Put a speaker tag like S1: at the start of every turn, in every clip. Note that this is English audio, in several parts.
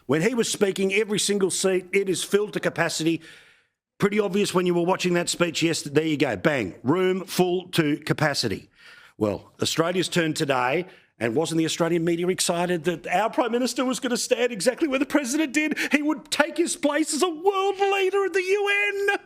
S1: When he was speaking, every single seat, it is filled to capacity. Pretty obvious when you were watching that speech yesterday. There you go, bang, room full to capacity. Well, Australia's turn today, and wasn't the Australian media excited that our Prime Minister was going to stand exactly where the President did? He would take his place as a world leader at the UN.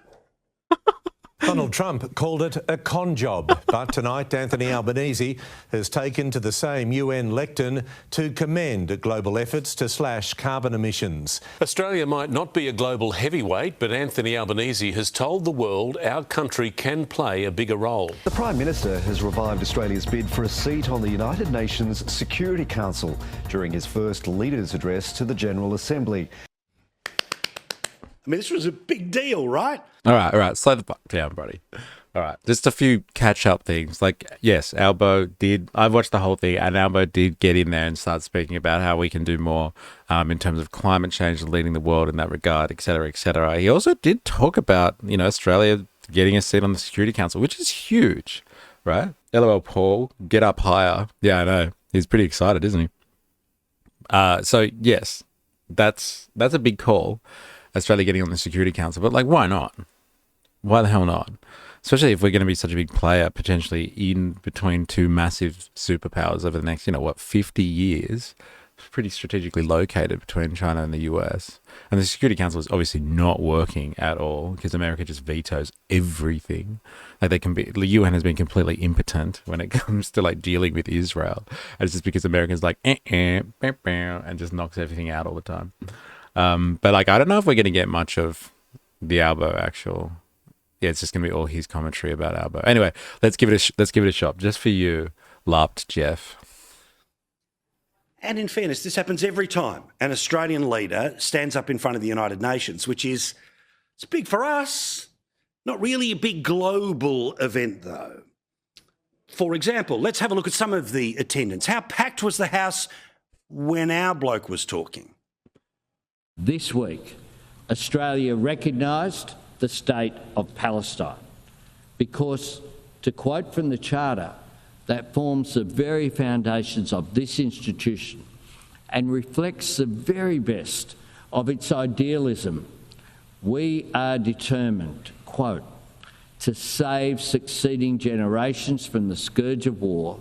S2: Donald Trump called it a con job, but tonight Anthony Albanese has taken to the same UN lectern to commend global efforts to slash carbon emissions.
S3: Australia might not be a global heavyweight, but Anthony Albanese has told the world our country can play a bigger role.
S4: The Prime Minister has revived Australia's bid for a seat on the United Nations Security Council during his first Leaders' Address to the General Assembly.
S1: I mean, this was a big deal, right?
S5: All right. Slow the fuck down, buddy. All right. Just a few catch-up things. Like, yes, Albo did... I've watched the whole thing, and Albo did get in there and start speaking about how we can do more in terms of climate change and leading the world in that regard, et cetera, et cetera. He also did talk about, Australia getting a seat on the Security Council, which is huge, right? LOL Paul, get up higher. Yeah, I know. He's pretty excited, isn't he? So, yes, that's a big call. Australia getting on the Security Council, but like, why not? Why the hell not? Especially if we're going to be such a big player potentially in between two massive superpowers over the next, 50 years. It's pretty strategically located between China and the US. And the Security Council is obviously not working at all because America just vetoes everything. Like the UN has been completely impotent when it comes to like dealing with Israel. And it's just because America's like, and just knocks everything out all the time. But like, I don't know if we're going to get much of the Albo actual. Yeah, it's just going to be all his commentary about Albo. Anyway, let's give it a shot just for you, LARPed Jeff.
S1: And in fairness, this happens every time an Australian leader stands up in front of the United Nations, which is, it's big for us, not really a big global event though. For example, let's have a look at some of the attendance. How packed was the house when our bloke was talking?
S6: This week, Australia recognised the state of Palestine because, to quote from the Charter, that forms the very foundations of this institution and reflects the very best of its idealism. We are determined, quote, to save succeeding generations from the scourge of war,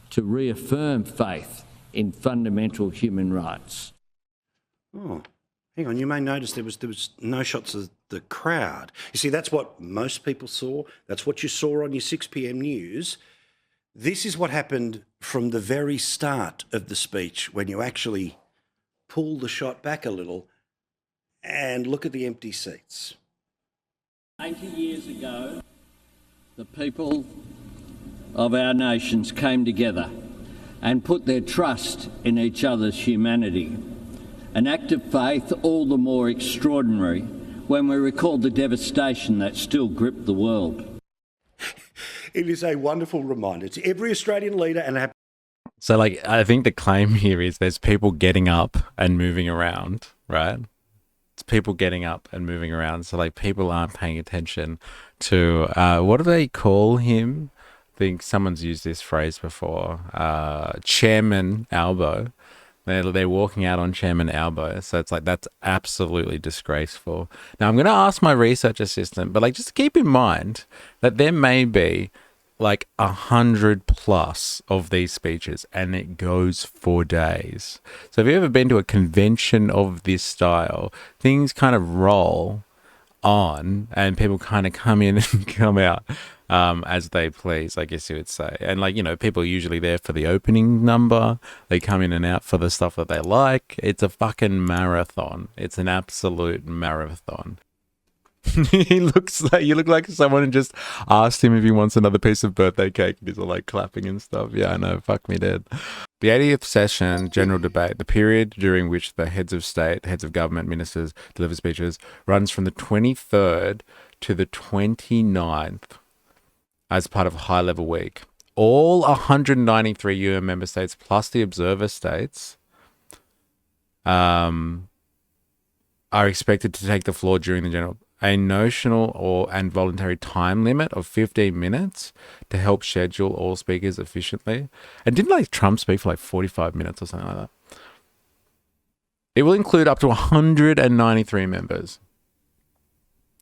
S6: to reaffirm faith in fundamental human rights.
S1: Oh. Hang on, you may notice there was no shots of the crowd. You see, that's what most people saw. That's what you saw on your 6 p.m. news. This is what happened from the very start of the speech when you actually pull the shot back a little and look at the empty seats.
S6: 80 years ago, the people of our nations came together and put their trust in each other's humanity. An act of faith all the more extraordinary when we recall the devastation that still gripped the world.
S1: It is a wonderful reminder to every Australian leader and
S5: So, like, I think the claim here is there's people getting up and moving around, right? It's people getting up and moving around. So, like, people aren't paying attention to, what do they call him? I think someone's used this phrase before. Chairman Albo. They're walking out on Chairman Albo. So it's like, that's absolutely disgraceful. Now, I'm going to ask my research assistant, but like, just keep in mind that there may be like 100+ of these speeches and it goes for days. So have you ever been to a convention of this style? Things kind of roll on and people kind of come in and come out as they please, I guess you would say. And like, people are usually there for the opening number. They come in and out for the stuff that they like. It's a fucking marathon. It's an absolute marathon. You look like someone just asked him if he wants another piece of birthday cake and he's all like clapping and stuff. Yeah, I know. Fuck me dead. The 80th session, general debate, the period during which the heads of state, heads of government, ministers deliver speeches, runs from the 23rd to the 29th as part of High Level Week. All 193 UN member states plus the observer states are expected to take the floor during the general. A notional and voluntary time limit of 15 minutes to help schedule all speakers efficiently. And didn't like Trump speak for like 45 minutes or something like that? It will include up to 193 members.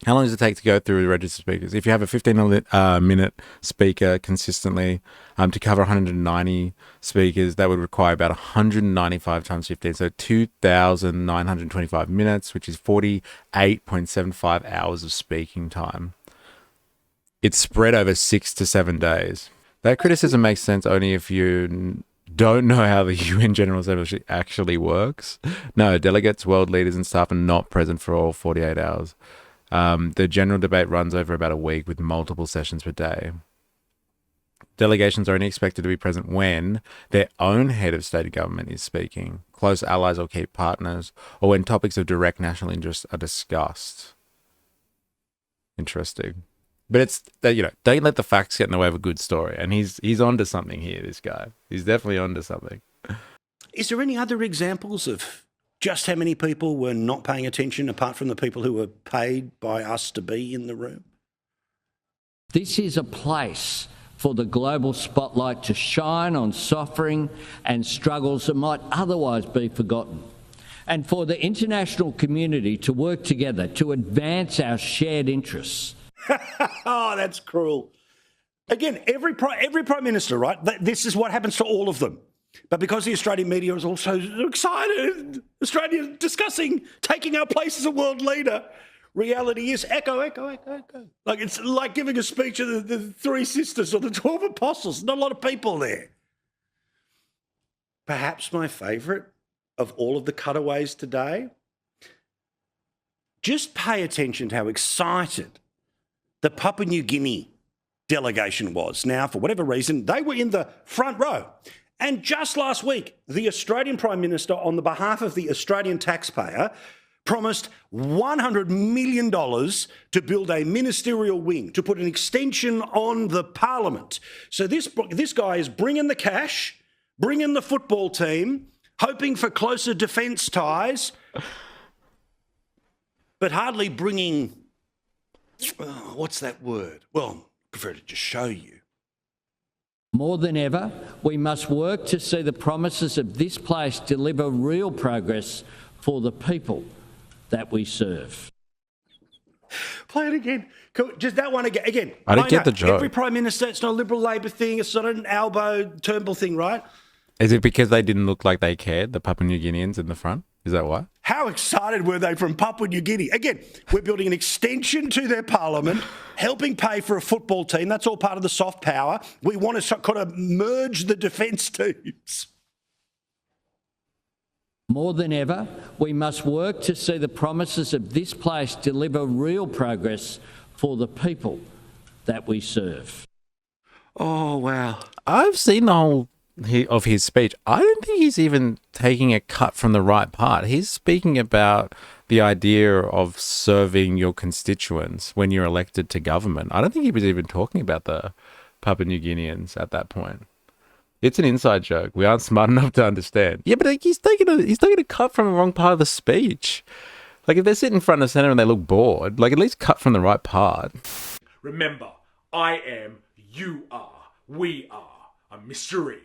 S5: How long does it take to go through the registered speakers? If you have a 15-minute speaker consistently to cover 190 speakers, that would require about 195 times 15, so 2,925 minutes, which is 48.75 hours of speaking time. It's spread over 6 to 7 days. That criticism makes sense only if you don't know how the UN General Assembly actually works. No, delegates, world leaders and staff are not present for all 48 hours. The general debate runs over about a week with multiple sessions per day. Delegations are only expected to be present when their own head of state and government is speaking, close allies or key partners, or when topics of direct national interest are discussed. Interesting. But it's, don't let the facts get in the way of a good story. And he's onto something here, this guy. He's definitely onto something.
S1: Is there any other examples of just how many people were not paying attention apart from the people who were paid by us to be in the room?
S6: This is a place for the global spotlight to shine on suffering and struggles that might otherwise be forgotten, and for the international community to work together to advance our shared interests.
S1: Oh, that's cruel. Again, every Prime Minister, right? This is what happens to all of them. But because the Australian media is also excited, Australia discussing taking our place as a world leader, reality is echo. Like it's like giving a speech of the three sisters or the 12 apostles. Not a lot of people there. Perhaps my favourite of all of the cutaways today, just pay attention to how excited the Papua New Guinea delegation was. Now, for whatever reason, they were in the front row. And just last week, the Australian Prime Minister, on the behalf of the Australian taxpayer, promised $100 million to build a ministerial wing, to put an extension on the parliament. So this guy is bringing the cash, bringing the football team, hoping for closer defence ties, but hardly bringing, what's that word? Well, I prefer to just show you.
S6: More than ever, we must work to see the promises of this place deliver real progress for the people that we serve.
S1: Play it again. Just that one again.
S5: I didn't get the joke.
S1: Every Prime Minister, it's not a Liberal Labor thing, it's not an Albo Turnbull thing, right?
S5: Is it because they didn't look like they cared, the Papua New Guineans in the front? Is that why?
S1: How excited were they from Papua New Guinea? Again, we're building an extension to their parliament, helping pay for a football team. That's all part of the soft power. We want to kind of merge the defence teams.
S6: More than ever, we must work to see the promises of this place deliver real progress for the people that we serve.
S1: Oh, wow.
S5: I've seen the whole of his speech. I don't think he's even taking a cut from the right part. He's speaking about the idea of serving your constituents when you're elected to government. I don't think he was even talking about the Papua New Guineans at that point. It's an inside joke. We aren't smart enough to understand. Yeah, but he's taking a cut from the wrong part of the speech. Like if they're sitting front and center and they look bored, like at least cut from the right part.
S7: Remember, I am, you are, we are a mystery.